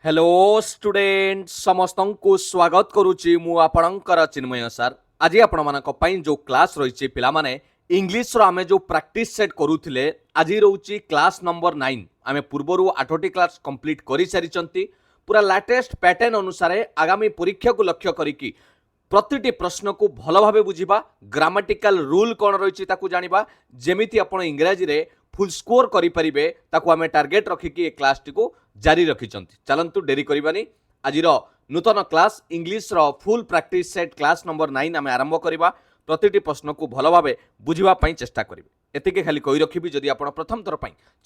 Hello student समस्त को स्वागत करुच्ची मु आपणकर चिन्मय सर। आज आपण मानक पई जो क्लास रही पिला माने इंग्लिश रो आमे जो प्रैक्टिस सेट करूथिले आज रहउची क्लास नंबर 9। आमे पूर्वरु 8टी क्लास कंप्लीट करि सारिचंती। पूरा लेटेस्ट पैटर्न अनुसार आगामी परीक्षा को लक्ष्य करिकी प्रतिटी प्रश्न को भल भाव बुझा, ग्रामाटिकल रूल कौन रही जाना, जमीती आप इंग्राजी रे फुल स्कोर करें ताकू आम टार्गेट रखिकी क्लास टी को जारी रखिंट। चलतु डेरी करवानी आज नूतन क्लास इंग्लिश रो full practice set class number 9 आम आरंभ करवा। प्रतिटी प्रश्न को भल भाव बुझापी चेष्टा करेंगे। एतिके खाली कही रखी जदि आप प्रथम थर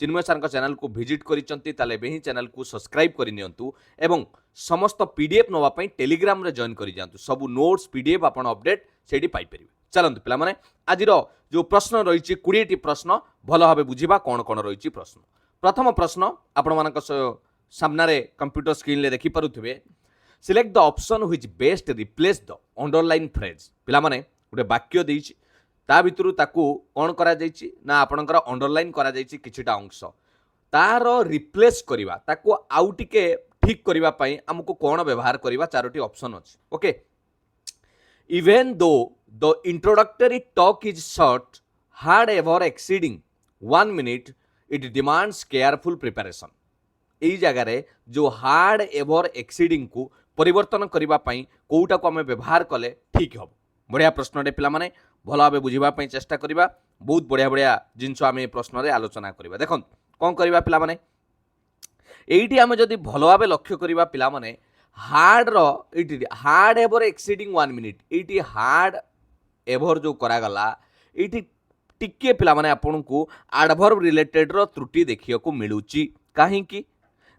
चिन्मय सर चैनल को विजिट करिसेंती ही चैनल को सब्सक्राइब करनियंतु एवं समस्त पीडीएफ नवाई टेलीग्राम रे जॉइन करि जांतु। सब नोट्स पीडीएफ आपण अपडेट सेठी पाई परिबे। चलंतु पिला माने आज जो प्रश्न रही 20 टी प्रश्न भल भाव बुझिबा कौन कौन रही प्रश्न। प्रथम प्रश्न आपण मानक सामने कंप्यूटर स्क्रीन ले देखि पारुथिबे। Select the option which best replace the underline phrase. पिला माने गोटे वाक्य देइछि ता भितरु ताकू कौन करा जाइछि ना आपणकर अंडरलाइन करा जाइछि किछिटा अंश तार रिप्लेस करिवा ताकू आउ टिके ठीक करिवा पई हमकु कौन व्यवहार करिवा। चारोटी ऑप्शन अछि। Okay, even though the introductory talk is short hard ever exceeding 1 minute it demands careful preparation. एई जगह रे जो हार्ड एवर एक्सीडिंग को परिवर्तन करिवा पई कोउटा को हमें व्यवहार कले ठीक हबो। बढ़िया प्रश्न पिला माने भल भाव बुझापी चेष्टा करवा। बहुत बढ़िया बढ़िया जिनस आम प्रश्न रे आलोचना करवा। देख कौन करवा पिला माने एइटी आम जदि भल भाव लक्ष्य करवा पिला माने hard hard ever exceeding 1 minute eighty hard ever जो करागला एइटी टिके पिला माने आपन को एडवर्ब रिलेटेड रो त्रुटि देखिया को मिलुची। काहेकि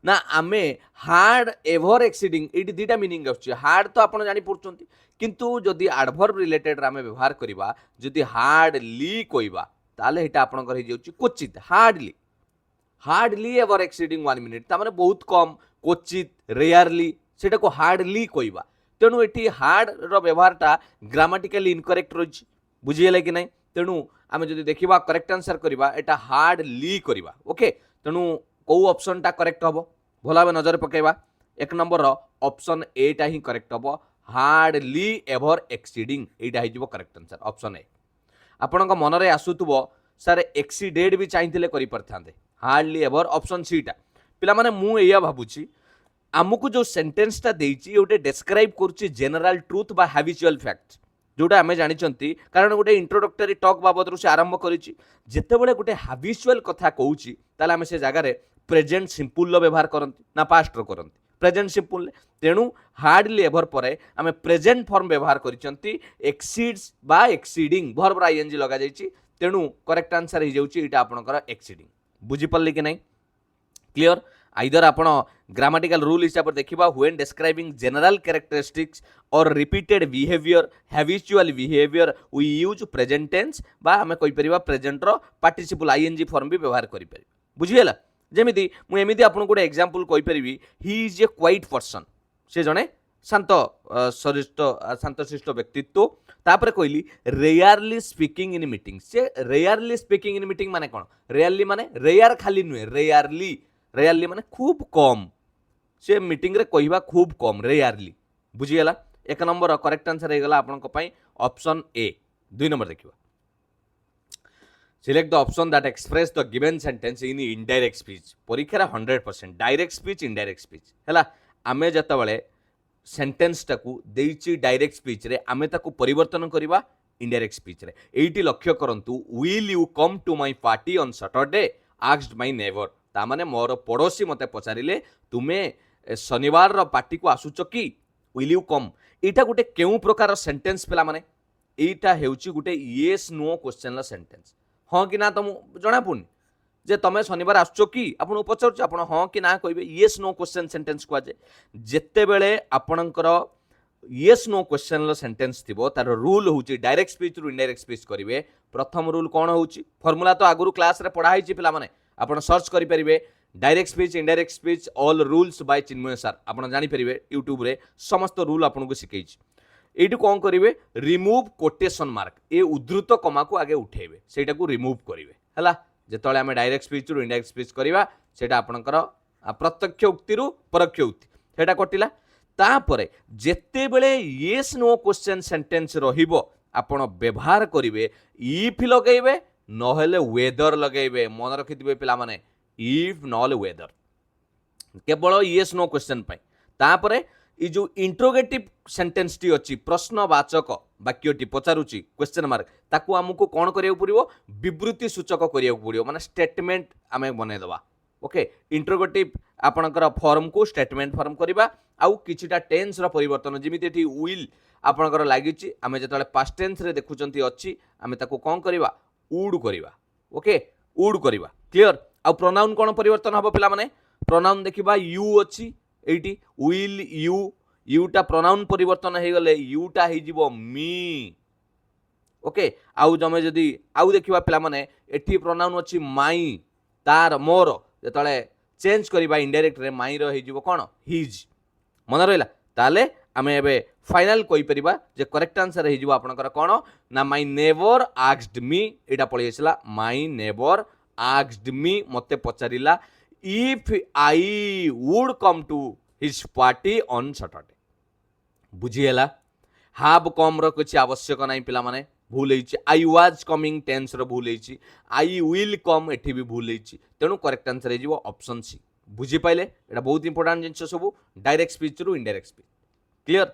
ना आमे हार्ड एवर एक्सीडिंग एटी दुटा मीनिंग आछी। हार्ड तो आपण जानि पड़छंती किंतु जदि एडवर्ब रिलेटेड आमे व्यवहार करिबा जदि हार्डली कइबा ताले हेटा आपणकर हे जाउची क्वचित hardly. Hardly ever exceeding 1 minute ता माने बहुत कम, क्वचित, रेयरली सेटा को हार्डली कइबा। तेणु एटी हार्ड रो व्यवहारटा ग्रामाटिकली इनकरेक्ट रही। बुझियले कि नहीं? तेणु आमे जदि देखिबा करेक्ट आंसर करिबा एटा हार्डली करिबा। ओके, तेणु को ऑप्शन टा करेक्ट हबो भल भाव नजर पकेबा। 1 नंबर ऑप्शन ए टा ही करेक्ट हबो। Hardly ever exceeding Etah he correct answer option A. आपन मन रे आसुतबो सर एक्सीडेड भी चाहिए करि परथांते हार्डली एवर ऑप्शन सी टा। पिला माने मु एया भाबुची आमको जो सेंटेंस टा देइची ओटे डिस्क्राइब करछि जनरल ट्रुथ बा हैबिचुअल फैक्ट जोटा आमे जानिचंती। कारण गोटे इंट्रोडक्टरी टॉक बाबद से आरंभ करिछि। जेतेबेले गोटे हैबिचुअल कथा कहूछि ताले आमे से जगह रे प्रेजेंट सिंपल लो व्यवहार करंती ना पास्ट रो करंती प्रेजेंट सिंपल। तेणु हार्डली एवर परे आमे प्रेजेंट फॉर्म व्यवहार करिसंती एक्सीड्स बा एक्सीडिंग वर्ब आईएनजी लगा जाइछि। तेणु करेक्ट आंसर हो जाउछि एटा आपनकर एक्सीडिंग। बुझी पल्ले कि नहीं? क्लियर? आइदर आपण ग्रामाटिकल रूल हिसाब से देखिबा व्हेन डिस्क्राइबिंग जनरल कैरेक्टरिस्टिक्स और repeated behaviour habitual behaviour we use present tense बा आमे कहि परिबा प्रेजेंट रो पार्टिसिपल आईएनजी फॉर्म भी व्यवहार करि परिबा। बुझियला? जेमिति मु एमिति आपन गोटे एग्जांपल कहि परिबी he is a quiet person. से जणे शांत शांतशिष्ट व्यक्तित्व। तापर कहली रेयरली स्पीकिंग इन मीटिंग। से रेयरली स्पीकिंग इन मीटिंग माने कोन? रेयरली माने रेयर खाली नुहे, रेयरली रेयरली माने खूब कम। से मीटिंग रे कहिबा खूब कम रेयरली। बुझियला? 1 नंबर करेक्ट आंसर हे गला आपन को पई ऑप्शन ए। 2 नंबर देखिबा select the option that express the given sentence in indirect speech. परीक्षा 100% डायरेक्ट स्पीच इनडायरेक्ट स्पीच हैला। आमे जतबेले सेंटेंस टाकू देइची डायरेक्ट स्पीच रे आमे ताकू परिवर्तन करिबा इनडायरेक्ट स्पीच रे। एइटी लक्ष्य करंतु will you come to my party on Saturday asked my neighbour. ता माने मोर पड़ोसी मते पचारिले तुमे शनिवार रो पार्टी को आसुच कि विल यू कम। एटा गुटे केउ प्रकार सेंटेंस पिला माने एटा हेउची गुटे येस नो क्वेश्चन ला सेंटेंस। हाँ कि ना तुम जना पुनी जे तमे शनिवार आसुचो कि आपन पचारछ आपन हाँ कि ना कहबे येस नो क्वेश्चन सेंटेंस को जे जेते बेले आपनकर येस नो क्वेश्चन लो सेंटेंस थिबो तार रूल होउची डायरेक्ट स्पीच रु इनडायरेक्ट स्पीच करिवे। प्रथम रूल कोन होउची फार्मूला तो आगुरु क्लास रे पढ़ा हिची पिला माने आपन सर्च करि परिबे direct speech indirect speech all rules by Chinmay sir आपन जानि परिबे यूट्यूब रे समस्त रूल आपन को सिखैछि। एइटु कोन करिवे रिमूव कोटेशन मार्क ए उद्धृत कमा को आगे उठेबे सेटा को रिमूव करिवे हैला। जेतळे आमे डायरेक्ट स्पीच रु इनडायरेक्ट स्पीच करिवा सेटा आपनकर प्रत्यक्ष उक्ति परोक्ष उक्ति सेटा कटिला तापरे जेतेबेले येस नो क्वेश्चन सेंटेंस रहिबो आपण व्यवहार करिवे इफ लगेइबे नहेले वेदर लगेइबे मन रखिथिबे पिला माने इफ नहेले वेदर केवल येस नो क्वेश्चन पाई तापरे ई जो इंट्रोगेटिव सेंटेंस टी अछि प्रश्नवाचक वाक्यटी पचारुची क्वेश्चन मार्क ताकू हमकु कोन करिया पड़िबो विवृत्ति सूचक करिया पड़िबो माने स्टेटमेंट आमे बने दबा ओके इंट्रोगेटिव आपणकर फॉर्म को स्टेटमेंट फॉर्म करबा आउ किछिटा टेंस रो परिवर्तन जेमिति एठी विल आपणकर लागिची आमे जतले पास्ट टेंस रे देखुचंती अछि आमे ताकू कोन करबा वुड करबा ओके वुड करबा क्लियर आउ प्रोनाउन कोन परिवर्तन हबो पिला माने प्रोनाउन देखिबा यू अछि eighty will you Utah pronoun परिवर्तन हो गले यूटा हो मी ओके आउ जमे जदि आउ देखिबा पिला माने एठी प्रोनाउन अछि माई तार मोर जतले चेंज करबा इनडायरेक्ट रे माई रो हो कोन हिज मन रहला ताले आमे एबे फाइनल कहि परिबा जे करेक्ट आंसर हो आपनकर कोन ना माई नेवर आस्क्ड मी एटा पळि आसला माई नेवर आस्क्ड मी मते पचारिला if I would come to his party on Saturday बुझीला हाव कम रो किछि आवश्यक नाही पिला माने भूल होइछि आई वाज कमिंग टेंस रो भूल होइछि आई विल कम एठी भी भूल होइछि तेनु करेक्ट आंसर हे जिवो ऑप्शन सी बुझी पाइले एटा बहुत इंपोर्टेंट जिंस सब डायरेक्ट स्पीच रु इनडायरेक्ट स्पीच क्लियर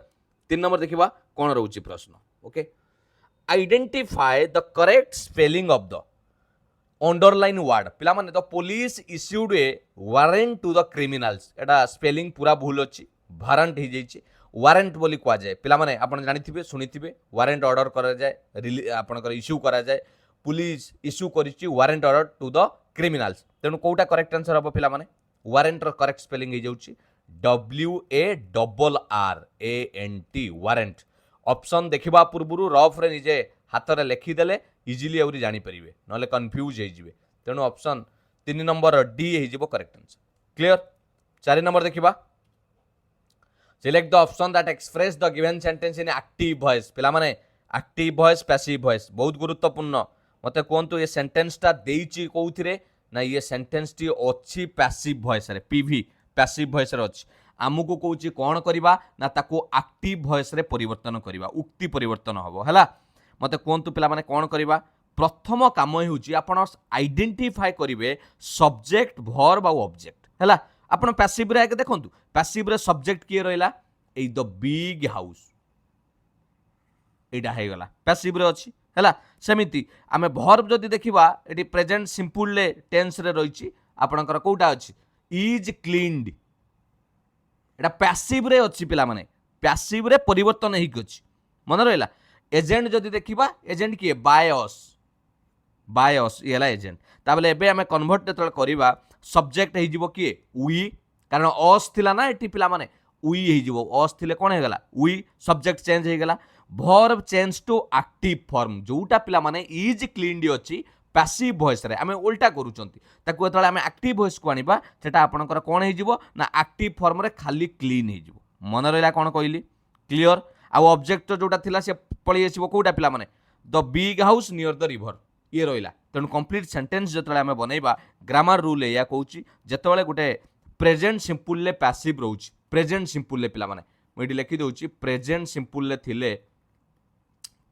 3 नंबर देखिबा कोन रहउछि प्रश्न okay identify the correct spelling of the underline word पिला माने the police issued a warrant to the criminals एटा स्पेलिंग पूरा भूल अछि वारंट हो जाइछि वारंट बोली कह जाए पिला माने आपण जानिथिबे सुनिथिबे वारंट ऑर्डर करा जाए आपणकर इश्यू करा जाए पुलिस इश्यू करिछि warrant order to the criminals तेनु कोटा करेक्ट आंसर हबो पिला माने वारंट रो करेक्ट स्पेलिंग हो जाउछि WARRANT वारंट ऑप्शन देखिबा पूर्वरु रफ रे निजे हाथ रे लिखि देले इजीली आउरी जानि परिबे नले कंफ्यूज हे जिवे तेनु ऑप्शन 3 नंबर डी हे जिवो करेक्ट आंसर क्लियर 4 नंबर देखिबा select the option that express the given sentence in active voice पिला माने active voice passive voice बहुत गुरुत्वपूर्ण मते कोंतु ये सेंटेंस ता देइची कोउथिरे ना ये सेंटेंस टी अछि पैसिव वॉइस रे पीवी पैसिव वॉइस रे अछि आमुको कोउची कोन करबा ना ताको एक्टिव वॉइस रे परिवर्तन करबा उक्ति परिवर्तन हबो हला मते कोंतु पिला माने कोन करबा प्रथम काम हेउची आपण आइडेंटिफाई करिवे सब्जेक्ट वर्ब आ ऑब्जेक्ट हला आपण पैसिव रे आके देखंतु पैसिव रे सब्जेक्ट किए रहिला ए द बिग हाउस एटा हे गला पैसिव रे अछि हला सेमिति आमे वर्ब जदि देखिबा एटी प्रेजेंट सिंपल ले टेंस रे रहिछि आपणकर कोउटा अछि इज क्लीन्ड एटा पैसिव रे अछि पिला माने पैसिव रे परिवर्तन हेक अछि मन रहला एजेंट जदि देखिबा एजेंट किए बाय अस येला एजेंट ताबले एबे आमे कन्वर्ट जतल करबा सब्जेक्ट हे जिवो किए वी कारण अस थिला ना एटी पिला माने वी हे जिवो अस थिले कोन हे गला वी सब्जेक्ट चेंज हे गला verb change to active form जोटा पिला माने इज क्लीन्ड अछि पैसिव वॉइस रे आमे उल्टा करूचंती ताकू एतले आमे एक्टिव वॉइस को आनिबा सेटा आपनकर कोन हे जिवो ना एक्टिव फॉर्म रे खाली क्लीन हे जिवो मन रहला कोन कहली क्लियर आ ऑब्जेक्ट जोटा थिला से पळी आसीबो कोटा पिला माने the big house near the river ये रहिला तेणु कंप्लीट सेंटेंस जतले आमे बनैबा ग्रामर रूल या कहूची जतले गुटे प्रेजेंट सिंपल ले पैसिव रहउची प्रेजेंट सिंपल ले पिला माने मोइडी लिखि दउची प्रेजेंट सिंपल ले थिले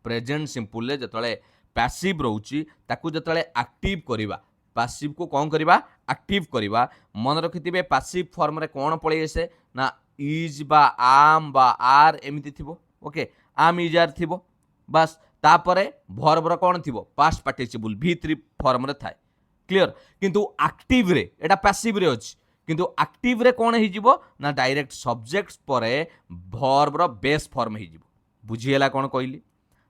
प्रेजेंट सिंपल ले जतले पैसिव रहउची ताकू जतले एक्टिव करिबा पैसिव को कोन करिबा एक्टिव करिबा मन रखिथिबे पैसिव फॉर्म रे कोन पळै आसे ना इज बा आम बा आर एमिति थिबो ओके आम इज आर थिबो बस तापरे वर्ब रो कोन थिबो पास्ट पार्टिसिपल V3 फॉर्म रे थाए क्लियर किंतु एक्टिव रे एटा पैसिव रे अछि किंतु एक्टिव रे कोन हि जिवो ना डायरेक्ट सब्जेक्ट परे वर्ब रो बेस फॉर्म हि जिवो बुझिएला कोन कहली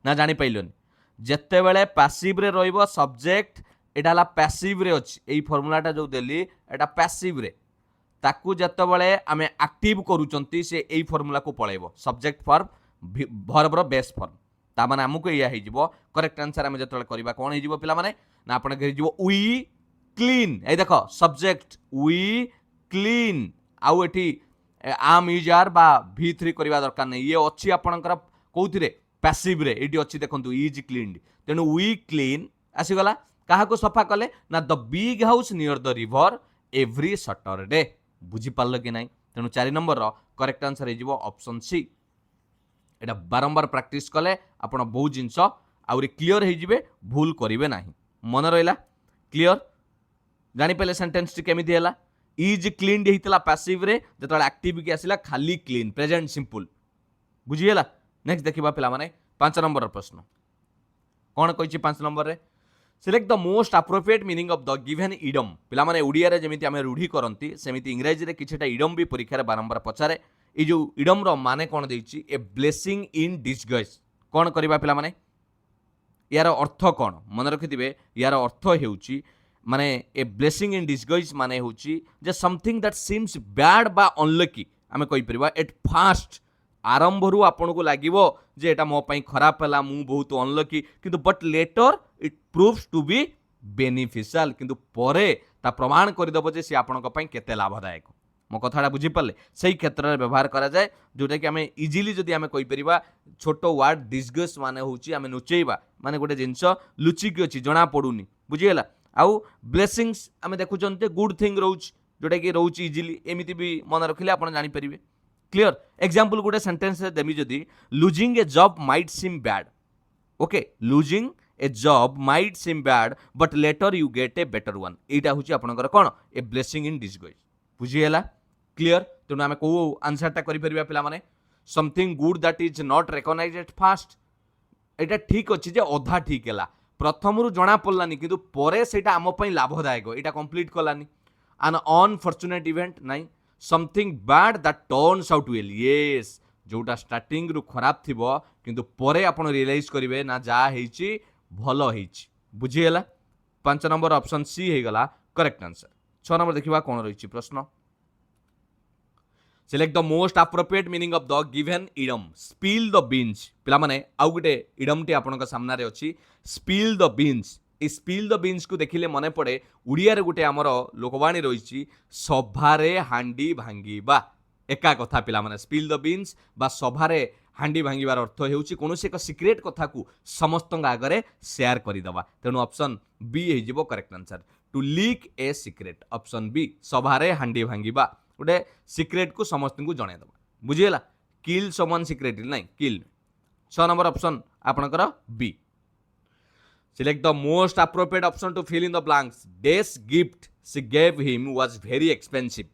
ना जानि पाइलोनी जत्ते बेले पैसिव रे रहइबो सब्जेक्ट एटाला पैसिव रे अछि एई फार्मूलाटा जो देली एटा पैसिव रे ताकू जत्ते बेले आमे एक्टिव करूचंती से एई फार्मूला को पळेबो सब्जेक्ट फॉर्म वर्ब रो बेस फॉर्म ता माने हमको या हे जिवो करेक्ट आंसर आमे जतले करबा कोन हे जिवो पिला माने ना आपण के जिवो वी क्लीन ए देखो सब्जेक्ट वी क्लीन आउ एठी आम इज आर बा V3 करबा दरकार नै ये अछि आपणकर कोउथिरे पैसिव रे एडी अछि देखंतु इज क्लीन्ड तेनु वी क्लीन आसी गला काहा को सफा कले ना the big house near the river every Saturday बुझीपार कि ना तेणु 4 नंबर करेक्ट आंसर हो ऑप्शन सी। एटा बारंबार प्रैक्टिस कले आपण बहुत जिनस आउरी क्लियर हो जिवे भूल करिवे नाही। मन रहिला क्लियर जानि पले सेंटेंस टी केमिति हैला इज क्लीनड हेतिला पैसिव रे जतले एक्टिव की आसिला खाली क्लीन प्रेजेंट सिंपल बुझी हैला। नेक्स्ट देखिबा पिला माने 5 नंबर प्रश्न कोन कहिछि 5 नंबर रे select the most appropriate meaning of the given idem पिला माने ओडिया रे जेमिति आमे रूढी करंती सेमिति इंग्रजी रे किछटा इडम भी परीक्षा रे बारंबार पचारे ए जो इडम रो माने कोन देछि ए ब्लेसिंग इन डिसगाइज कोन करबा पिला माने यार अर्थ कोन मन रखिथिबे यार अर्थ हेउछि माने ए ब्लेसिंग इन डिसगाइज माने होछि जे समथिंग दैट सीम्स बैड बा अनलकी आमे कहि परिबा एट फास्ट आरंभरू आपन को लागिवो जे एटा मो पई खराब हला मु बहुत अनलकी किंतु but later it proves to be beneficial किंतु परे ता प्रमाण कर दबो जे से आपन को पई केते लाभदायक मो कथाटा बुझी पाले सही क्षेत्र में व्यवहार करा जाए जोटा कि आमे इजीली जदी आमे कहि परिबा छोटो वर्ड डिसगस माने होछि आमे नुचेइबा माने गोटे जिंस लुचि कि अछि जणा पडुनी बुझी गेला आउ ब्लेसिंग्स आमे देखुचंते गुड थिंग रहउछि जोटा कि रहउछि इजीली एमिति भी मन रखिले आपण जानि परिबे क्लियर एग्जांपल गोटे सेंटेंस देमी जदी losing A job might seem bad okay losing A job might seem bad but later you get a better one एटा होछि आपनकर कोन ए ब्लेसिंग इन डिसगाइज बुझी गेला क्लियर तेणु आमे को आंसरटा करि परिबा पिला माने something good that is not recognized at first एटा ठीक अछि जे अधा ठीक हैला प्रथमरु जणा पड़लानी किंतु परे सेटा आम पई लाभदायक एटा कंप्लीट कलानी एन अनफॉर्चुनेट इवेंट नाही something bad that turns out well yes जोटा स्टार्टिंग रु खराब थिबो किंतु परे आपण रियलाइज करिवे ना जा हेछि भलो हेछि बुझी गेला 5 नंबर ऑप्शन सी हे गला करेक्ट आंसर 6 नंबर देखिबा कोन रहिछि प्रश्न select the most appropriate meaning of the given idem spill the beans पिला माने आउ गुटे इडम टी आपनका सामना रे अछि spill the beans A spill the beans को देखिले मने पड़े उड़िया रे गुटे हमर लोकवाणी रहिछि सभारे हांडी भांगीबा एका कथा पिला माने स्पिल द बीन्स बा सभारे हांडी भांगीबार अर्थ हेउछि कोनोसी एक सीक्रेट कथा को समस्तंग आगरे शेयर करि दबा तेनु ऑप्शन बी हे जिवो correct answer to leak a secret option B सभारे हांडी भांगीबा गोटे सीक्रेट को समस्त को जणाई दबा बुझी गेला किल समवन सीक्रेट नहीं किल 6 नंबर ऑप्शन आपनकर B select the most appropriate option to fill in the blanks this gift she gave him was very expensive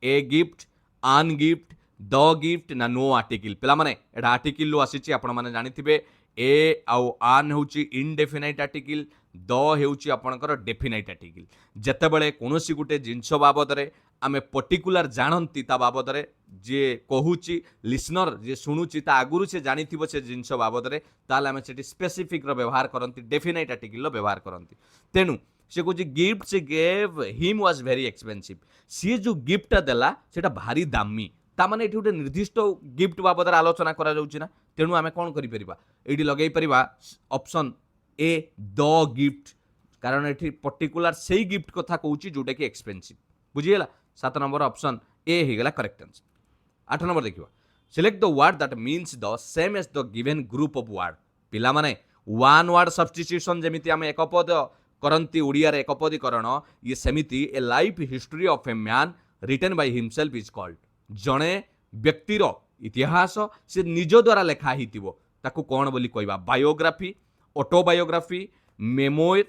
a gift an gift the gift ना no article पिला माने एटा article लो आसीची आपण माने जानिथिबे ए आउ आन होची indefinite article the हेउची आपणकर definite article जेतेबेले कोनोसी गुटे जिंस बाबदरे आमे पर्टिकुलर जानंती ता बाबदरे जे कहूची लिसनर जे सुनुची ता आगुरु से जानिथिबो से जिंस बाबदरे ताले आमे सेठी स्पेसिफिक रो व्यवहार करंती डेफिनाइट आर्टिकल रो व्यवहार करंती तेनु से कहूची गिफ्ट से gave him was very expensive सी जो गिफ्ट देला सेटा भारी दामी ता माने एठी गोटे निर्दिष्ट गिफ्ट बाबदरे आलोचना करा जाउची ना तेनु आमे कोन करि परिबा एठी लगेई परिबा ऑप्शन ए द गिफ्ट कारण एठी पर्टिकुलर सेही गिफ्ट कथा कहूची जोटा कि एक्सपेंसिव बुझी गेला 7 नंबर ऑप्शन ए हे गेला करेक्ट आंसर 8 नंबर देखिबा select the word that means the same as the given group of word पिला माने वन वर्ड सब्स्टिट्यूशन जेमिति आमे एक पद करंती ओडिया रे एक पदीकरण ये सेमिति a life history of a man written by himself is called जणे व्यक्तिर इतिहास से निज द्वारा लेखा हितिबो ताकू कोन बोली कहबा बायोग्राफी ऑटोबायोग्राफी मेमोयर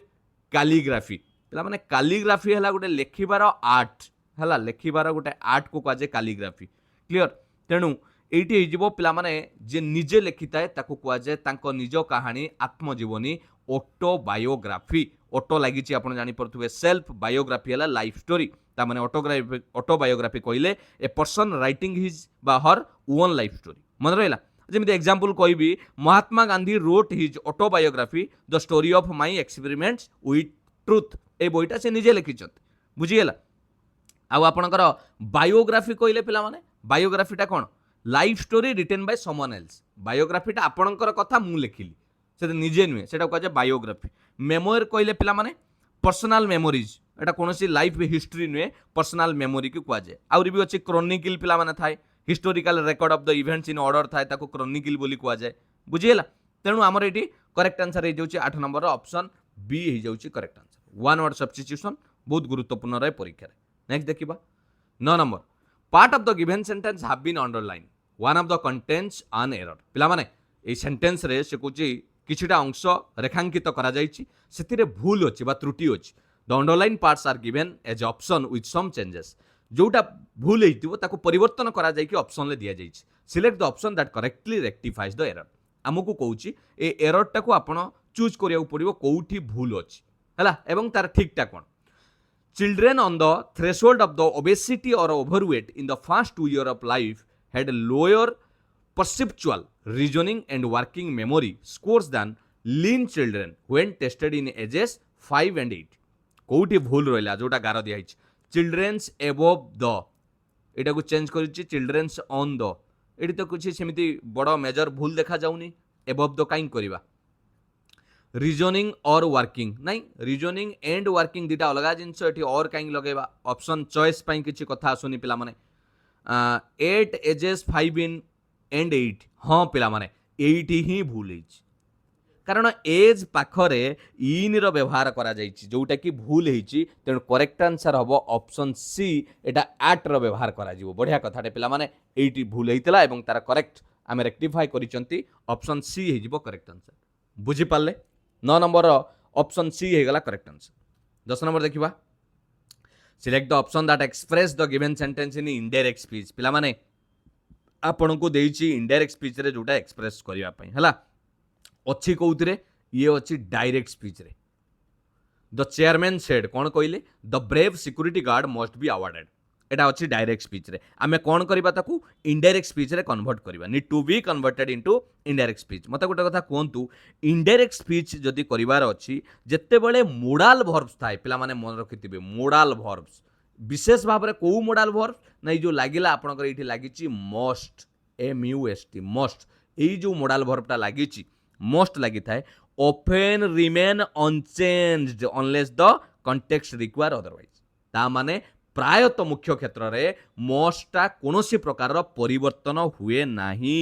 कैलीग्राफी पिला माने कैलीग्राफी हला गोटे लेखिबार आर्ट हला लेखिबार गोटे आर्ट को काजे कैलीग्राफी क्लियर तेणु एठी हिजिबो पिला माने जे निजे लेखिताए ताकू कुआजे तांको निज कहानी आत्मजीवनी ऑटोबायोग्राफी ऑटो लागिची आपण जानि परथुबे सेल्फ बायोग्राफी हला लाइफ स्टोरी ता माने ऑटोबायोग्राफी कहले ए पर्सन राइटिंग हिज बा हर ओन लाइफ स्टोरी मन रहिला जेमिति एग्जांपल कहबी Mahatma Gandhi wrote his autobiography the story of my experiments with truth ए बोईटा से निजे लिखिछत बुझी गेला आ आपनकर बायोग्राफी कहले पिला माने बायोग्राफीटा कोन life story written by someone else बायोग्राफीटा आपनकर कथा मु लिखिली से निजे नुहे सेटा कह बायोग्राफी मेमोयर कहले पिला माने पर्सनल मेमोरीज एटा कोनोसी लाइफ हिस्ट्री नुहे पर्सनल मेमोरी की कह जाए आउरी भी अछि क्रोनिकल पिला माने थाए historical record of the events in order थाए ताको क्रोनिकल बोली कह जाए बुझी गेला तेणु आमर एटी करेक्ट आंसर हे जाउछि 8 नंबर ऑप्शन बी हे जाउछि correct answer one word substitution बहुत गुरुत्वपूर्ण रहे परीक्षा रे नेक्स्ट देखिबा 9 number part of the given sentence have been underline one of the contents an error पिला माने ए सेंटेंस रे से कुछ किछिटा अंश रेखांकित करा जायछि सेतिरे भूल अछि बा त्रुटि अछि the underline parts are given as option with some changes जोटा भूल हेतिबो ताको परिवर्तन करा जाय कि ऑप्शन ले दिया जायछि select the option that correctly rectifies the error आमको कहूछि ए एरर टाको आपण चूज करिया पड़िबो कोउठी भूल अछि हला एवं तार ठीकटा कोन Children on the threshold of the obesity or overweight in the first 2 years of life had lower perceptual, reasoning and working memory scores than lean children when tested in ages 5 and 8. कोउठी भूल रहिला जोटा गार दिया hitch children's above the एटा को change करिछि childrens on the एटी तो कुछ सेमिति बड़ मेजर भूल देखा जाउनी एबव द काइन करिवा रिजनिंग और वर्किंग नहीं रिजनिंग एंड वर्किंग दुटा अलग जिनस ये और कहीं लगेगा ऑप्शन चॉइस पाई किसी कथा आसुनी पिला माने 8 एजेस 5 इन एंड 8 हाँ पिला माने 8 ही भूल होइछि कारण एज पाखरे इन रो व्यवहार करा जाइछि जोटा कि भूल होइछि तेणु करेक्ट आंसर हबो ऑप्शन सी एटा 8 रो व्यवहार करा जिवो बढ़िया कथाटे पिला माने 8 भूल हेतिला एवं तार करेक्ट आमे रेक्टिफाई करिसंती ऑप्शन सी हे जिवो करेक्ट आंसर बुझी पाले 9 नंबर ऑप्शन सी हेगला करेक्ट आंसर 10 नंबर देखिबा select the option that express the given sentence in indirect speech पिला माने आपन को देइछि इनडायरेक्ट स्पीच रे जोटा एक्सप्रेस करिया पई हला अच्छी कौतिरे ये अच्छी डायरेक्ट स्पीच रे द चेयरमैन सेड कौन कहले the brave security guard must be awarded एटा अच्छी डायरेक्ट स्पीच रे आमे कौन करबा ताकू इनडायरेक्ट स्पीच रे कन्वर्ट करबा need to be converted into indirect speech मते गोटे कथा कहंतु इनडायरेक्ट स्पीच जदी करिवार अछि जत्ते बेले मोडाल वर्ब्स थाए पिला माने मन रखिथिबे मोडाल वर्ब्स विशेष भाव रे को मोडाल वर्ब्स नै जो लागिला आपनकर एठी लागिछि must M U S T must एई जो मोडाल वर्बटा लागिछि मस्ट लगी थाए often remain unchanged unless the context require otherwise ता माने प्रायत मुख्य क्षेत्र रे मस्टा कोनोसी प्रकार परिवर्तन हुए नाही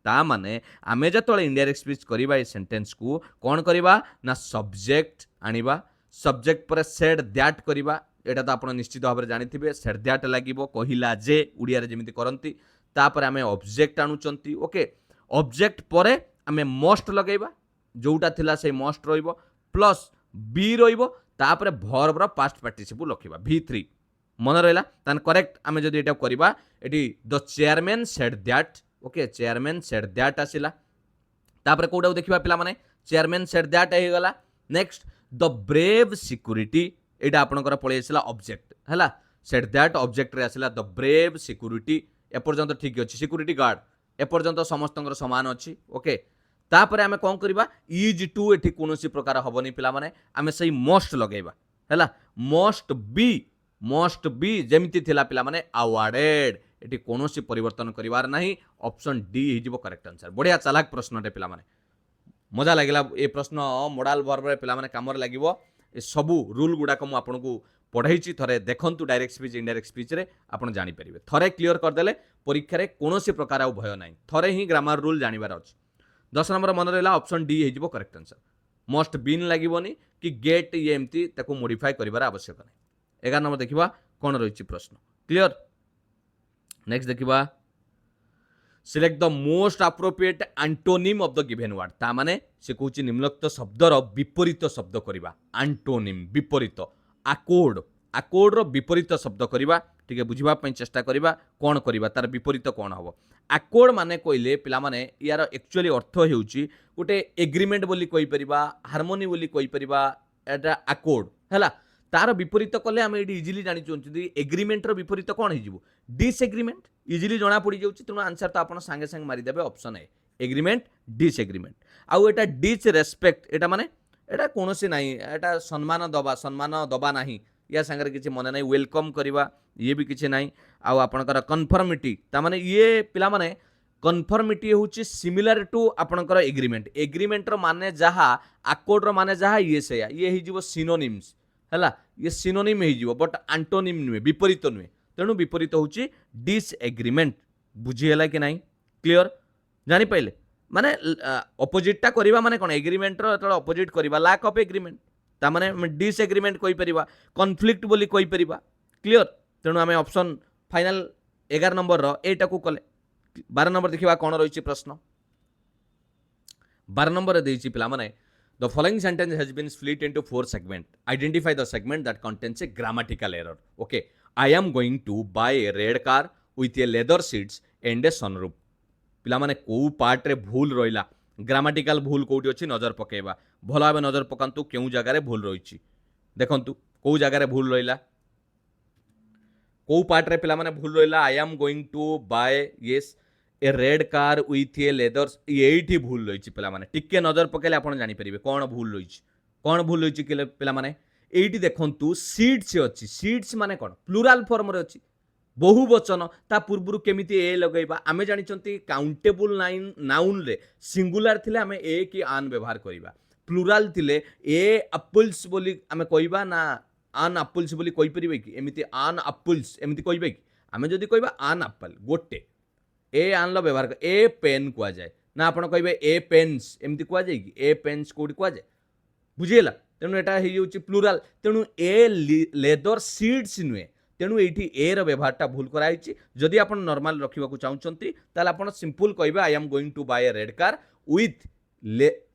ता माने आमे जतले इनडायरेक्ट स्पीच करिबा ए सेंटेंस को कोन करिबा ना सब्जेक्ट आनिबा सब्जेक्ट पर सेड दैट करिबा एटा तो आपण निश्चित भाव जानिथिबे सेड दैट लागिबो कहिला जे उड़िया रे जेमिति करंती तापर आमे ऑब्जेक्ट आनुचंती ओके ऑब्जेक्ट परे आमे मस्ट लगेबा जोटा थिला से मस्ट रहिबो प्लस बी रहिबो तापर वर्ब रो पास्ट पार्टिसिपल लखिबा v3 मन रहिला तान करेक्ट आमे जदी एटा करबा एटी the chairman said that okay chairman said that आसिला तापर कोडा देखिबा पिला माने चेयरमैन सेड दैट हे गला नेक्स्ट द ब्रेव सिक्यूरीटी एटा आपनकर पळे आसिला ऑब्जेक्ट हैला सेड दैट ऑब्जेक्ट रे आसिला द ब्रेव सिक्यूरीटी ए पर्यंत ठीक अछि सिक्यूरीटी गार्ड ए पर्यंत समस्तंकर समान अछि ओके तापर आमे कोन करबा इज टू एठी कोनोसी प्रकार हबनी पिला माने आमे सही मस्ट लगेबा हैला मस्ट बी जेमिति थिला पिला माने अवार्डेड एठी कोनोसी परिवर्तन करिवार नाही ऑप्शन डी हिजिबो करेक्ट आंसर बढ़िया चालाक प्रश्न रे पिला माने मजा लागिला ए प्रश्न मोडाल वर्ब रे पिला माने कामर लागिवो ए सबु रूल गुडा को मु आपनको पढ़ाई थरे देखंतु डायरेक्ट स्पीच इनडायरेक्ट स्पीच रे आपण जानि परिबे थरे क्लियर कर देले परीक्षा रे कोनोसी प्रकार भय नाही थरे ही ग्रामर रूल जानिबार अछि 10 नंबर मन रहला ऑप्शन डी हेजिबो करेक्ट आंसर मस्ट बीन लागिबोनी कि गेट ये एमती ताको मॉडिफाई करिवार आवश्यक नाही 11 नंबर देखिबा कोन रहिछि प्रश्न क्लियर नेक्स्ट देखिबा select the most appropriate antonym of the given word ता माने से कहूछि निम्नलिखित शब्दर विपरीत शब्द करिबा एंटोनिम विपरीत आकोड आकोड रो विपरीत शब्द करिबा ठीक है बुझिबा पई चेष्टा करिबा कोन करिबा तार विपरीत कोन हबो आकोड माने कहले पिला माने यार एक्चुअली अर्थ हेउची गोटे एग्रीमेंट बोली कहि परिबा हार्मोनी बोली कहि परिबा एटा आकोड हैला तार विपरीत कले हम एडी इजीली जानि चोंची एग्रीमेंट रो विपरीत कोन हेजिबो डिसएग्रीमेंट इजीली जणा पड़ी जाउची तनो आंसर तो आपण संगे संग मारि देबे ऑप्शन ए एग्रीमेंट डिसएग्रीमेंट आउ एटा डिस रेस्पेक्ट एटा माने एटा कोनोसी नाही एटा सम्मान दबा नाही या संगे किछि मने नाही वेलकम करिबा ये भी किछि नाही आउ आपनकर कन्फर्मिटी ता माने ये पिला माने कन्फर्मिटी होची सिमिलर टू आपनकर एग्रीमेंट एग्रीमेंट रो माने जहा अकोड रो माने जहा ये से ये हि जीवो सिनोनिम्स हैला ये सिनोनिम हि जीवो बट एंटोनिम नुए विपरीत नुए तेनु विपरीत होची डिसएग्रीमेंट बुझी हैला कि नाही क्लियर जानि पाइले माने अपोजिटटा करिबा माने कोन एग्रीमेंट रो तळ अपोजिट करिबा लैक ऑफ एग्रीमेंट तामाने डिसएग्रीमेंट कहि परिबा कॉन्फ्लिक्ट बोली कहि परिबा क्लियर तेणु आमे ऑप्शन फाइनाल 11 नंबर रो एटा को कले 12 नंबर देखिबा कोन रहिछि प्रश्न 12 नंबर देछि पिला माने the following sentence has been split into 4 segment identify the segment that contains a grammatical error okay I am going to buy a red car with a leather seats and a sunroof पिला माने को part रे भूल रहिला grammatical भूल कोठी अछि नजर पकेबा भलो भाबे नजर पकांतु केउ जगह रे भूल रहिछि देखंतु को जगह रे भूल रहिला को पार्ट रे पिला माने भूल रहिला I am going to buy yes a red car with a leather एठी भूल रहिछि पिला माने टिके नजर पकेले आपण जानि परिबे कोन भूल रहिछि कि पिला माने एठी देखंतु सीट्स अछि सीट्स माने कोन प्लुराल फॉर्म रे अछि बहुवचन ता पूर्वरु केमिति ए लगैबा आमे जानिचंती काउंटेबल नाउन रे सिंगुलर थिले आमे ए कि आन व्यवहार करिबा प्लुराल थिले ए एप्पल्स बोली आमे कहिबा ना आन एप्पल्स बोली कहि परिबे कि एमिति आन एप्पल्स एमिति कहिबे कि आमे जदि कहिबा आन एप्पल गोटे ए आन लो व्यवहार कर ए पेन कुआ जाए ना आपण कहिबे ए पेन्स एमिति कुआ जाए कि ए पेन्स कोडी कुआ जाए बुझिएला तेनु एटा हे होची प्लुराल तेनु ए लेदर सीड्स नुए तेणु ये ए व्यवहारटा भूल कराई जदि आप नॉर्मल रखा चाहते ताल आप सिंपल कहे I am going to buy a red car with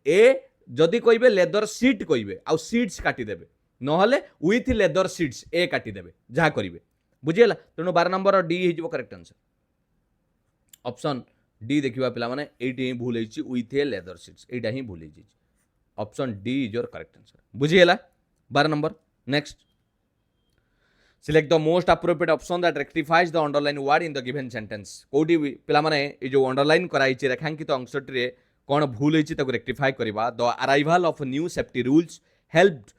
a जदि कहे लेदर सीट कहे आउ सीट्स काटिदेवे नहले विथ लेदर सीट्स ए काटिदेवे जहाँ करेंगे बुझीगला तेणु 12 नंबर डी हो करेक्ट आंसर ऑप्शन डी देखा पिला माने एटी ही भूल होइछि विथ ए लेदर सीट्स एटा ही भूल होइछि option D is your correct answer बुझीगला 12 number next select the most appropriate option that rectifies the underline word in the given sentence कोडी पिला माने ए जो अंडरलाइन कराइछि रेखांकित अंशटी रे कोन भूल होइछि ताको रेक्टिफाई करबा the arrival of new safety rules helped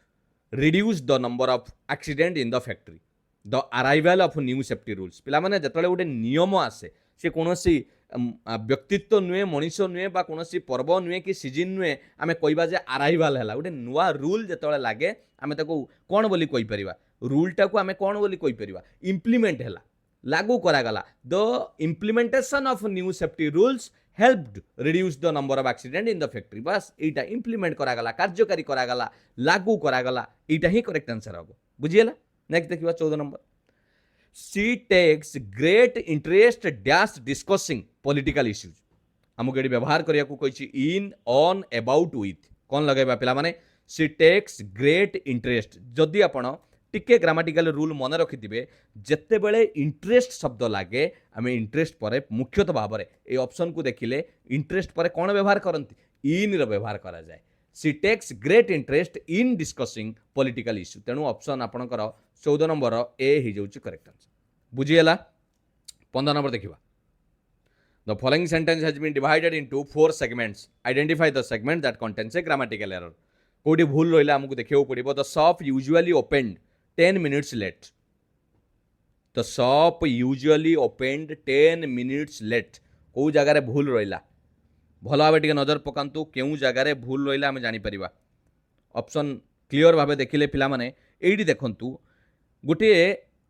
reduce the number of accident in the factory the arrival of new safety rules पिला माने जतले गोटे नियम आसे से कोनोसी व्यक्तित्व नुए मनीष नुए बा कोनोसी पर्व नुए कि सीजन नुए आमे कहबा जे अराइवल हैला गोटे नुआ रूल जतले लागे आमे ताको कोन बोली कहि परिबा रूलटा को आमे कोन बोली कहि परिबा इम्प्लीमेंट हैला लागू करागला the implementation of new safety rules helped reduce the number of accident in the factory बस एटा इम्प्लीमेंट करागला कार्यकारी करागला लागू करागला एटा ही करेक्ट आंसर हो बुझिएला नेक्स्ट देखिबा 14 number she takes great interest dash discussing political issues हमको एडी व्यवहार करिया को कहिछि इन ऑन अबाउट विथ कोन लगाइबा पिला माने she takes great interest जदि आपण टिके ग्रामेटिकल रूल मन रखिथिबे जत्ते बेले इंटरेस्ट शब्द लागे आमे इंटरेस्ट परे मुख्यतः भाव रे ए ऑप्शन को देखिले इंटरेस्ट परे कोन व्यवहार करंती इन रो व्यवहार करा जाय she takes great interest in discussing political issue तेणु ऑप्शन आपणकर 14 नंबर ए ही जाउची करेक्ट आंसर बुझिएला 15 नंबर देखिबा the following sentence has been divided into 4 segments identify the segment that contains a grammatical error कोडी भूल रहिला हमकु देखियो पड़िबो the shop usually opened 10 minutes late the shop usually opened 10 minutes late को जगह रे भूल रहिला भलो भाबे टिके नजर पकांतु केउ जगह रे भूल रहिला हम जानि परिबा ऑप्शन क्लियर भाबे देखिले पिला माने एडी देखंतु गोटे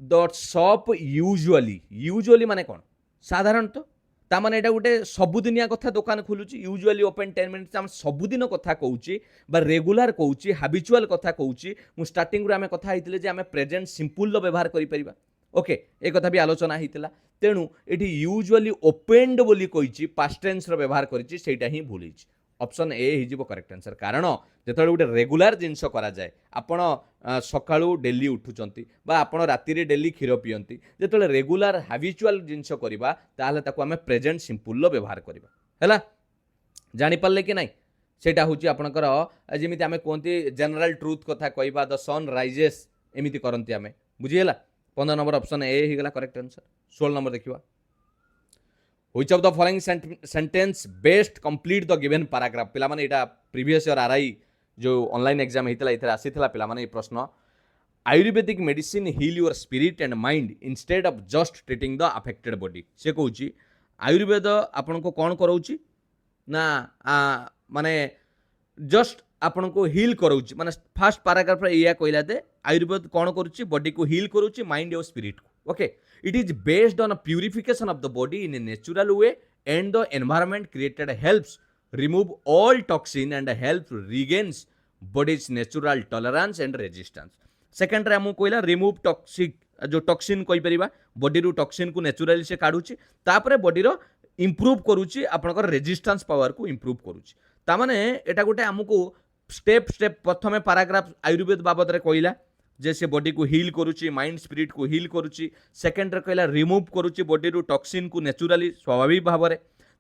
द शॉप यूजुअली माने कोन साधारणतः ता माने एटा गोटे सबुदिनिया कथा दुकान खोलुची यूजुअली ओपन 10 मिनिट्स हम सबुदिन कथा कहूची बा रेगुलर कहूची हैबिचुअल कथा कहूची मु स्टार्टिंग रे हमें कथा हितले जे हमें प्रेजेंट सिंपल लो व्यवहार करि परिबा ओके ए कथा भी आलोचना हितला तेणु एठी यूजुअली ओपेन्ड बोली कहिची पास्ट टेंस रो व्यवहार करिची सेटा ही भूलिची ऑप्शन ए हिजिबो करेक्ट आंसर कारण जेतले गोटे रेगुलर जिंस करा जाय आपण सकाळू डेली उठुचंती बा आपण राति रे डेली खीर पियंती जेतले रेगुलर हैबिचुअल जिंस करिबा ताले ताको हमें प्रेजेंट सिंपल लो व्यवहार करिबा हैला जानि पाले कि नाही सेटा होची आपणकर जेमिति हमें कोंती जनरल ट्रुथ कथा कहबा द सन राइजेस एमिति करंती हमें बुझिएला 15 नंबर ऑप्शन ए ही गला करेक्ट आंसर 16 नंबर देखिबा Which of the following sentence best complete the given paragraph पिला माने एटा प्रीवियस ईयर आरआई जो ऑनलाइन एग्जाम हेतला इथरा आसीथला पिला माने ए प्रश्न Ayurvedic medicine heal your spirit and mind instead of just treating the affected body से कहूची आयुर्वेद आपन को कोन करौची ना माने जस्ट आपन को हील करौची माने फर्स्ट पैराग्राफ रे या कहला दे आयुर्वेद कोन करूची बॉडी को हील करूची माइंड और स्पिरिट को okay it is based on a purification of the body in a natural way and the environment created helps remove all toxin and helps regains body's natural tolerance and resistance second रे हमु कहला remove toxic जो toxin कहि परिबा body रु toxin को naturally से काढुची तापरे body रो improve करूची आपनकर रेजिस्टेंस पावर को इंप्रूव करूची ता माने एटा गोटे हमकु स्टेप स्टेप प्रथमे पैराग्राफ आयुर्वेद बाबद रे कहला जे से बॉडी को हील करूची माइंड स्पिरिट को हील करूची सेकंड रे कहला रिमूव करूची बॉडी रु टॉक्सिन को नेचुरली स्वाभाविक भाव रे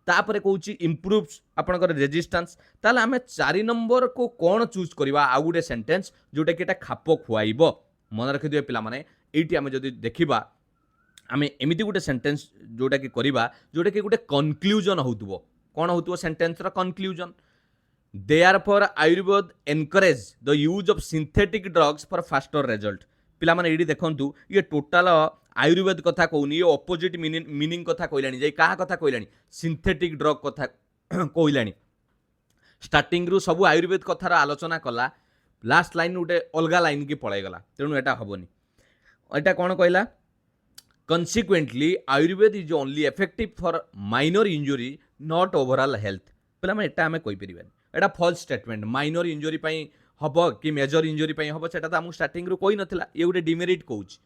तापरे कहूची इम्प्रूव्स आपनकर रेजिस्टेंस ताले आमे 4 नंबर को कोन चूज करबा आ गुटे सेंटेंस जोटा कि एटा खाप खुआइबो मन रखि दियो पिला माने एठी आमे जदी देखिबा आमे एमिति गुटे सेंटेंस जोटा कि करबा जोटा कि गुटे conclusion होतबो cone होतबो sentence row conclusion Therefore, Ayurveda encourage the use of synthetic drugs for faster result. पिला माने एडी देखंतु ये टोटल आयुर्वेद कथा कहूनी ये ऑपोजिट मीनिंग कथा कहलानी जे कहा कथा कहलानी सिंथेटिक ड्रग कथा कहलानी स्टार्टिंग रु सब आयुर्वेद कथार आलोचना कला लास्ट लाइन गोटे अलगा लाइन की पळाई गला तेणु एटा हबनी एटा कोन कहला consequently Ayurveda is only effective for minor injury not overall health पिला माने एटा हमें कहि परिबानी एटा फॉल्स स्टेटमेंट माइनर इंजुरी पई हबो कि मेजर इंजुरी पई हबो सेटा त हमु स्टार्टिंग रु कोइ नथिला ये गोटे डिमेरिट कहूची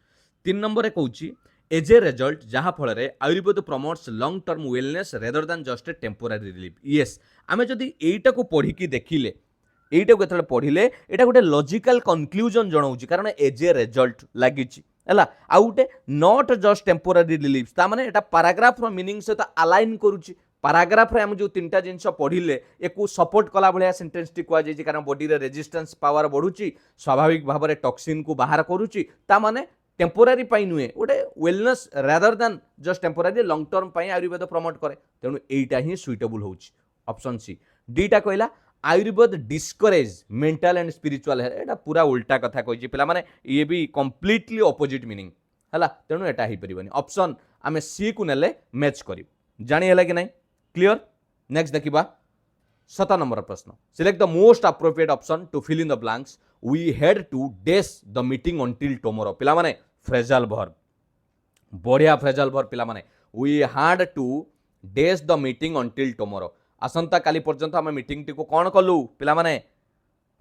3 नंबर रे कहूची एज ए रिजल्ट जहाँ फल Ayurveda promotes long term wellness rather than just a temporary relief yes आमे जदि एटा को पढ़ी की देखिले एटा को केतले पढ़िले एटा गोटे लॉजिकल कंक्लूजन जणाउची कारण एज ए रिजल्ट लागिची हला आ गोटे नॉट जस्ट टेम्पोरारी रिलीफ ता माने एटा पैराग्राफ रो मीनिंग से तो अलाइन करूची पैराग्राफ रे हम जो तीनटा जिनस पढ़िले एको सपोर्ट कला भलिया सेंटेंस टी कुआ जाई कारण बॉडी रे रेजिस्टेंस पावर बढ़ुची स्वाभाविक भाव रे टॉक्सिन को बाहर करूची ता माने टेम्पोरारी पाई नुहे गोटे wellness rather than just temporary long term पाई आयुर्वेद प्रमोट करे तेणु एटा ही सुइटेबल होची ऑप्शन सी डीटा कहला Ayurveda discourage mental and spiritual एटा पूरा उल्टा कथा कहिछि पिला माने ये भी कंप्लीटली ऑपोजिट मीनिंग हला तेणु एटा ही परिबनी ऑप्शन आमे सी को नेले मैच करी जानि हला कि नै क्लियर नेक्स्ट देखिबा 7 नंबर प्रश्न select the most appropriate option to fill in the blanks we had to dash the meeting until tomorrow पिला माने फ्रेजल वर्ब बढ़िया फ्रेजल वर्ब पिला माने we had to dash the meeting until tomorrow आसंता काली पर्यंत आम मीटिंग टी को कौन कलु पिला माने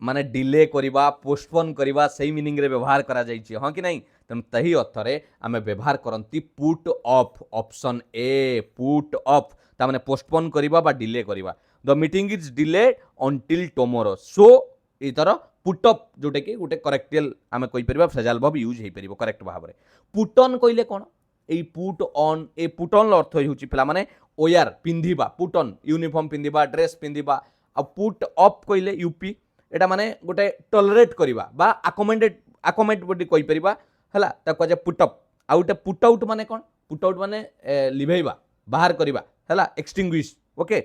माने डिले करिबा पोस्टपोन करिबा सही मीनिंग रे व्यवहार करा जाइछि हां कि नहीं तेणु तही अर्थ रे आमे व्यवहार करंती पुट ऑफ ऑप्शन ए पुट ऑफ ता माने पोस्टपोन करिबा बा डिले करिबा the meeting is delayed until tomorrow so इतर पुट अप जोटे कि गोटे करेक्टियल आमे कहि परिबा फ्रेजल वर्ब यूज हे परिबो करेक्ट भाव रे पुट ऑन कइले कोन ए पुट ऑन ए पुट ऑन अर्थ होउची पिला माने ओयार पिंधिबा पुट ऑन यूनिफॉर्म पिंधिबा ड्रेस पिंधिबा आ पुट अप कइले यूपी एटा माने गोटे टॉलरेट करिबा बा अकोमोडेट बोडी कहि परिबा हला ता कजे पुट अप आ गोटे पुट आउट माने कोन पुट आउट माने लिभेइबा बाहर करिबा हला एक्सटिंग्विश ओके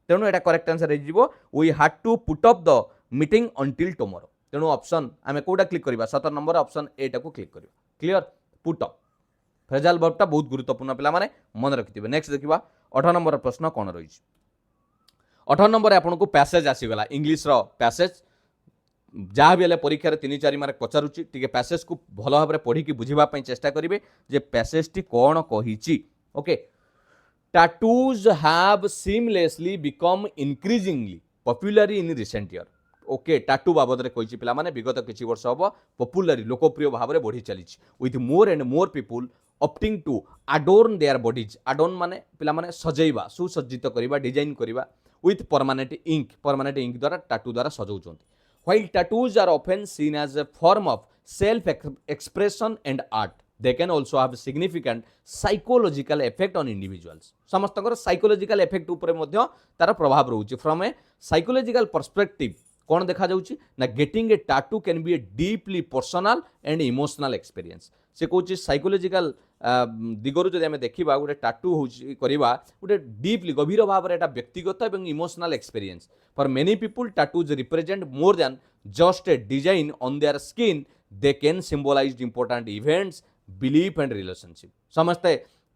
तेणु एटा करेक्ट आंसर हो we had to put up the meeting until tomorrow तेणु ऑप्शन आमे कोडा क्लिक करिबा 7 नंबर ऑप्शन ए टा को क्लिक करिबा क्लियर पुट अप फ्रेजल वर्बटा बहुत गुरुत्वपूर्ण पिला माने मन रखिथिबे नेक्स्ट देखिबा 18 नंबर प्रश्न कोन रही 18 नंबर आपन को पैसेज आसीगला इंग्लिश रो पैसेज जहाँ भी परीक्षा 3-4 मार्क पचारुची टिके पैसेज को भल भाव में पढ़ी बुझा चेष्टा करेंगे जे पैसेज टी कौन कही okay tattoos have seamlessly become increasingly popular in recent year okay tattoo बाबद में कही पिला माने विगत किछि वर्ष हम पॉपुलर लोकप्रिय भाव में बढ़ी चली with more and more people opting to adorn their bodies adorn माने पिला माने सजैबा सुसज्जित करबा डिजाइन करबा विथ परमानेंट इंक द्वारा टैटू द्वारा सजाउछन्ति while tattoos are often seen as a form of self expression and art they can also have significant psychological effect on individuals समस्तकर psychological effect ऊपर मध्य तार प्रभाव रहउची from a psychological perspective कोन देखा जाउची ना getting a tattoo can be a deeply personal and emotional experience से कहउची psychological दिगरु जदि आमे देखिबा गोटे टाटू होची करिबा गोटे डीपली गभीर भाव रे एटा व्यक्तिगत एवं emotional experience for many people tattoos represent more than just a design on their skin they can symbolise important events belief and relationship समस्ते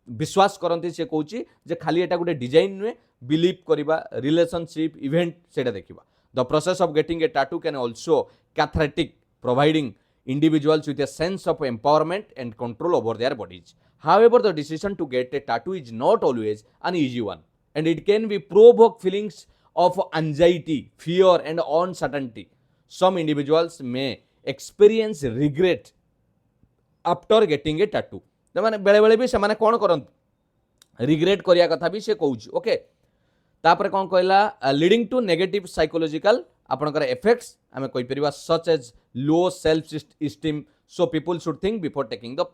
विश्वास करंती से कहउची जे खाली एटा गोटे डिजाइन नुए बिलीव करिबा रिलेशनशिप इवेंट सेटा देखिबा the process of getting a tattoo can also cathartic providing individuals with a sense of empowerment and control over their bodies. However, the decision to get a tattoo is not always an easy one, and it can be provoke feelings of anxiety, fear, and uncertainty. Some individuals may experience regret after getting a tattoo माने बेले बेले भी से कौन करते regret करिया कथा भी से कहूँ ओके तापर कौन कहला लीडिंग टू नेगेटिव साइकोलॉजिकल आपनकर इफेक्ट्स आमे कहि परिबा such as low self esteem so people should think before taking the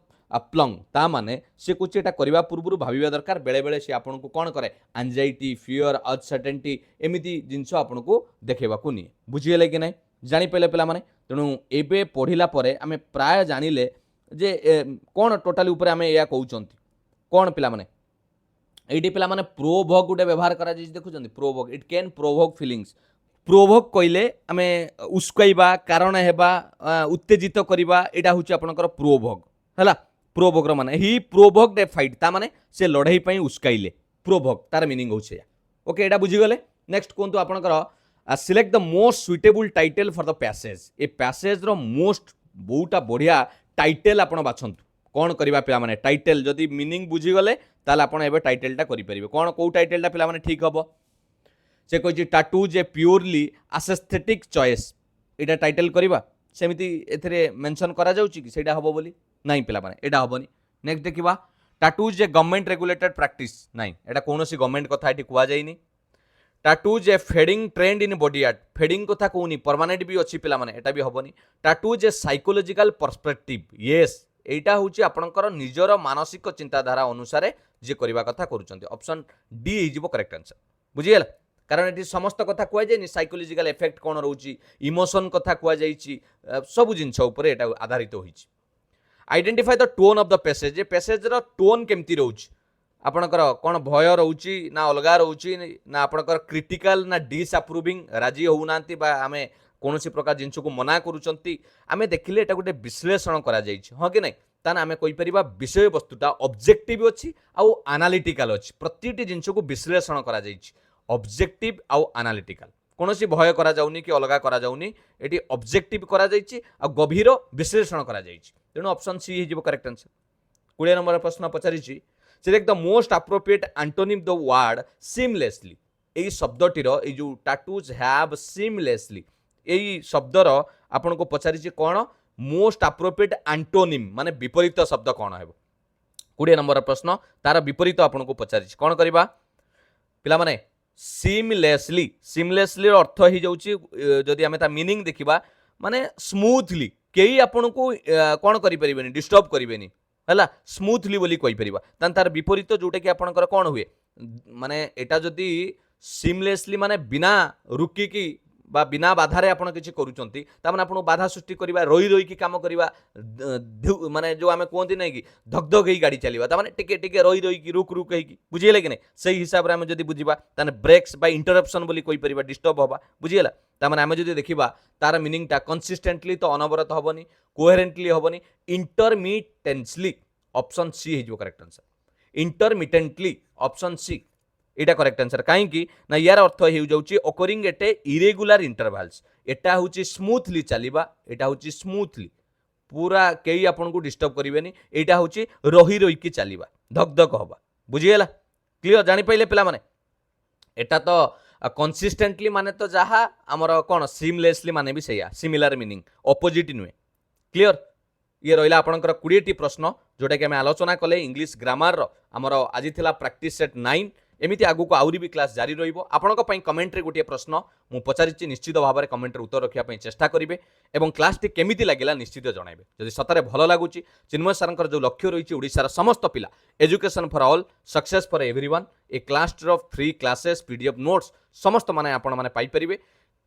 plunge ता माने से कुछ एटा करबा पूर्व भाविबा दरकार बेले बेले से आपन को कौन करे एंजाइटी फियर अनसर्टेनिटी एमिति जिंस आपन को देखेबा को नहीं बुझिएले कि नहीं जानि पले पिला माने तेणु एबे पढ़िला परे आमे प्राय जानिले जे कौन टोटाली ऊपर आमे या कहउचंती कौन पिला माने एटी पिला माने प्रोभोग गुटे व्यवहार करा जे देखुचंती प्रोभोग इट कैन प्रोभोग फीलिंग्स प्रोभोग कहले आमे उस्कैबा कारण हेबा उत्तेजित करबा एटा होची आपनकर प्रोभोग हला प्रोभोग माने ही प्रोभोग ए फाइट ता माने से लड़ाई पई उस्काइले प्रोभोग तार मीनिंग होचे ओके एटा बुझी गले नेक्स्ट कोंतु आपनकर select the most suitable title for the passage ए पैसेज रो मोस्ट बहुटा बढ़िया टाइटल आपण बाछंतु कौन करबा पिला माने टाइटल जदि मीनिंग बुझी गले ताले आपण एबे टाइटलटा करि परिबे कौन को टाइटलटा पिला माने ठीक हबो से कहछि tattoos are purely aesthetic choice एटा टाइटल करबा सेमिति एथरे मेंशन करा जाउछि कि सेटा हबो बोली नहीं पिला माने एटा हबोनी नेक्स्ट देखिबा tattoos are government regulated practice नहीं एटा कोनोसी गवर्नमेंट कथा एटी कुआ जाइनी tattoos are fading trend in body art fading कथा कहूनी परमानेंट भी अच्छी पिला माने एटा भी हबोनी tattoos are psychological perspective yes एटा होची आपनकर निजर मानसिक चिंताधारा अनुसार जे करबा कथा करूचंती ऑप्शन डी हिजिबो करेक्ट आंसर बुझिएला कारण एटी समस्त कथा कुआ जायनी साइकोलॉजिकल इफेक्ट कोन रहउची इमोशन कथा कुआ जाईची सब जिंस ऊपर एटा आधारित होईची identify the tone of the passage ए पैसेज रो टोन केमती रहउची आपनकर कौन भय रोची ना अलगा रोची ना आपनकर क्रिटिकल ना डिसअप्रूविंग राजी होउनांती बा आमे कोनोसी प्रकार जिंस को मना करूचंती आमे देखिले एटा गुटे विश्लेषण करा जाईछि हां कि नै ताना आमे कहि परिबा विषय वस्तुटा ऑब्जेक्टिव अछि आउ एनालिटिकल अछि प्रतिटी जिंस को विश्लेषण करा जाईछि ऑब्जेक्टिव आउ एनालिटिकल कोनोसी भय करा जाउनी कि अलगा करा जाउनी एटी ऑब्जेक्टिव करा जाईछि आ गभीर विश्लेषण करा जाईछि तेणु ऑप्शन सी हिजिबो करेक्ट आंसर 20 नंबर प्रश्न पचारिछि select the most appropriate antonym the word seamlessly एई शब्दटीर ए जो टैटूज हैव सीमलेसली एई शब्दर आपन को पचारिछि कोन मोस्ट एप्रोप्रिएट एंटोनिम माने विपरीत शब्द कोन हेबो 20 नंबर प्रश्न तार विपरीत आपन को पचारिछि कोन करबा पिला माने सीमलेसली अर्थ ही जाउछि जदि हमें ता मीनिंग देखिबा माने स्मूथली केही आपन को कोन करि परिबेनी डिस्टर्ब करिवेनी हला स्मूथली बोली कहि परिबा तान तार विपरीत जोटा कि आपनकर कोन हुए माने एटा जदि सीमलेसली माने बिना रुकी की बा बिना बाधारे आपण किछि करूचंती ता माने आपण बाधा सृष्टि करबा रोई की काम करबा माने जो आमे कोंती नै कि धक धक हेई गाड़ी चलीबा ता माने टिके टिके रोई की रुक हेई कि बुझिएले कि नै सही हिसाब रे आमे जदि बुझिबा ताने ब्रेक्स बा इंटरप्शन बोली कहि परिबा डिस्टर्ब होबा बुझिएला ता माने आमे जदि देखिबा तार मीनिंग ता कंसिस्टेंटली तो अनवरत होबनी कोहेरेंटली होबनी इंटरमिटेंसली ऑप्शन सी हिजो correct answer intermittently option C एटा करेक्ट आंसर कहीं ना यार अर्थ हो जाउची ओकरिंग एट इरेगुलर इंटरवल्स एटा होची स्मूथली चलीबा एटा होची स्मूथली पूरा केही आपन को डिस्टर्ब करिवेनी एटा होची रही की चलीबा धक धक होबा बुझिएला क्लियर जानि पइले पिला माने एटा तो कंसिस्टेंटली माने तो जहा हमर कोन सीमलेसली माने भी सैया सिमिलर मीनिंग ऑपोजिट नुए क्लियर ये रहा आपंकर 20टी प्रश्न जोटा कि आम आलोचना कले इंग्लिश ग्रामर आमर आज थिला प्रैक्टिस सेट 9 एमती आगु को आउरी भी क्लास जारी रहिबो आपनक पई कमेंट रे गोटे प्रश्न मु पचारिछि निश्चित भाव में कमेंट रे उत्तर रखिया पई चेष्टा करिवे एवं क्लास टी केमिति लागिला निश्चित जणाइबे जदि सतरे भलो लागुची चिन्मय सरंकर जो लक्ष्य रहिछि ओडिसा रा समस्त पिला education for all success for everyone A class of free classes PDF notes समस्त माने आपण माने पाई परिबे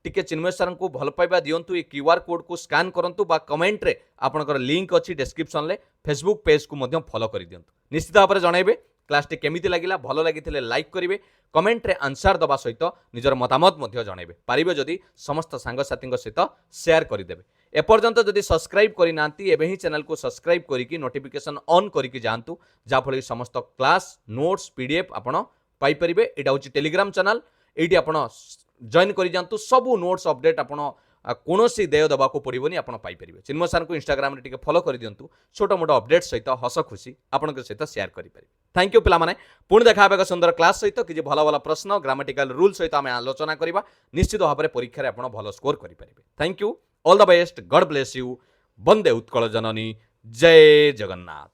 टिके चिन्मय सर को भल पाइबा दियंतु ए क्यूआर कोड को स्कैन करंतु बा कमेंट रे आपनकर लिंक अछि डिस्क्रिप्शन ले फेसबुक पेज को मध्य फॉलो करि दियंतु निश्चित भाव में जणाइबे क्लास टी केमिति लागिला भलो लागिथिले लाइक करिवे कमेंट रे आंसर दबा सहित निजर मतामत मध्य जणाइबे पारिबे जदि समस्त सांग साथींग सहित शेयर करि देबे एपर्यंत जदि सब्सक्राइब करि नांती एबे ही चैनल को सब्सक्राइब करिकि नोटिफिकेशन ऑन करिकि जानतु जा फळे समस्त क्लास नोट्स पीडीएफ आपण पाई परिबे एटा होची टेलीग्राम चैनल एटी आपण जॉइन करि जानतु सबु नोट्स अपडेट आपण कोनोसी देय दबा को पड़िबोनी आपण पाई परिबे चिन्मय सर को इंस्टाग्राम रे टिके फॉलो करि दियंतु छोटो मोटो अपडेट सहित हस खुशी आपण के सहित शेयर करि परिबे थैंक यू पिला माने पुणी देखा एक सुंदर क्लास सहित कि भल भल प्रश्न ग्रामेटिकल रूल सहित आम आलोचना करबा निश्चित भाव में परीक्षा रे आपण भल स्कोर करि परिबे thank you all the best god bless you Vande Utkal Janani ଜୟ ଜଗନ୍ନାଥ।